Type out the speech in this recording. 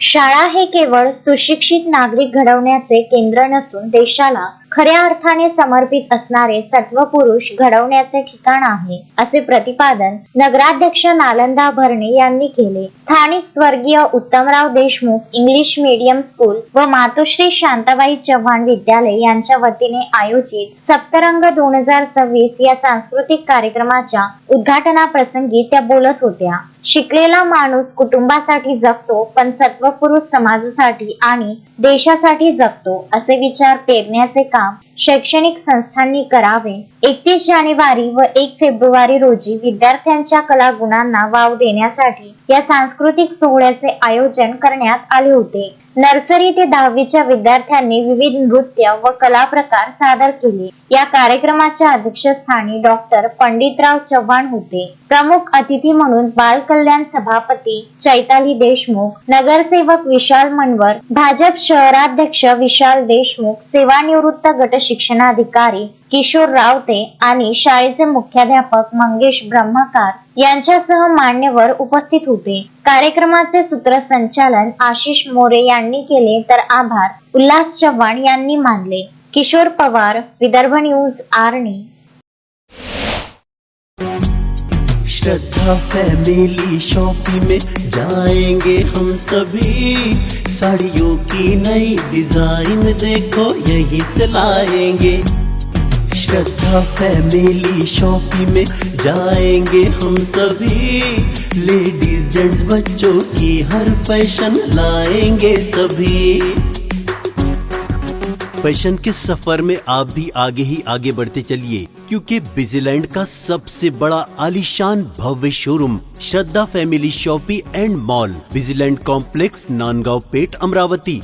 शाळा हे केवळ सुशिक्षित नागरिक घडवण्याचे केंद्र नसून देशाला खऱ्या अर्थाने समर्पित असणारे सत्वपुरुष घडवण्याचे ठिकाण आहे, असे प्रतिपादन नगराध्यक्ष नालंदा भरणे यांनी केले. स्थानिक स्वर्गीय Uttamrao Deshmukh English medium school व मातोश्री शांताबाई चव्हाण विद्यालय यांच्या वतीने आयोजित सप्तरंग 2026 या सांस्कृतिक कार्यक्रमाच्या उद्घाटनाप्रसंगी त्या बोलत होत्या. शिकलेला माणूस कुटुंबासाठी जगतो, पण सत्वपुरुष समाजासाठी आणि देशासाठी जगतो, असे विचार पेरण्याचे काम शैक्षणिक संस्थांनी करावे. 31 जानेवारी व 1 फेब्रुवारी रोजी विद्यार्थ्यांच्या कलागुणांना वाव देण्यासाठी या सांस्कृतिक सोहळ्याचे आयोजन करण्यात आले होते. नर्सरी ते 10वीच्या विद्यार्थ्यांनी विविध नृत्य व कला प्रकार सादर केले. या कार्यक्रमाच्या अध्यक्षस्थानी डॉक्टर पंडितराव चव्हाण होते. प्रमुख अतिथी म्हणून बाल कल्याण सभापती चैताली देशमुख, नगरसेवक विशाल मनवर, भाजप शहराध्यक्ष विशाल देशमुख, सेवानिवृत्त गट शिक्षणाधिकारी किशोर रावते आणि शाळेचे मुख्याध्यापक मंगेश ब्रह्मकार यांच्यासह मान्यवर उपस्थित होते. कार्यक्रमाचे सूत्रसंचालन आशिष मोरे यांनी केले, तर आभार उल्हास चव्हाण यांनी मानले. किशोर पवार, विदर्भ न्यूज, आर्णी. श्रद्धा फैमिली शॉपिंग में जाएंगे हम सभी, साड़ियों की नई डिजाइन देखो यहीं से लाएंगे। श्रद्धा फैमिली शॉपिंग में जाएंगे हम सभी, लेडीज जेंट्स बच्चों की हर फैशन लाएंगे सभी। फैशन के सफर में आप भी आगे ही आगे बढ़ते चलिए, क्योंकि बिजीलैंड का सबसे बड़ा आलीशान भव्य showroom Shraddha family shopping and mall, बिजीलैंड कॉम्प्लेक्स, नांदगांव पेठ, अमरावती।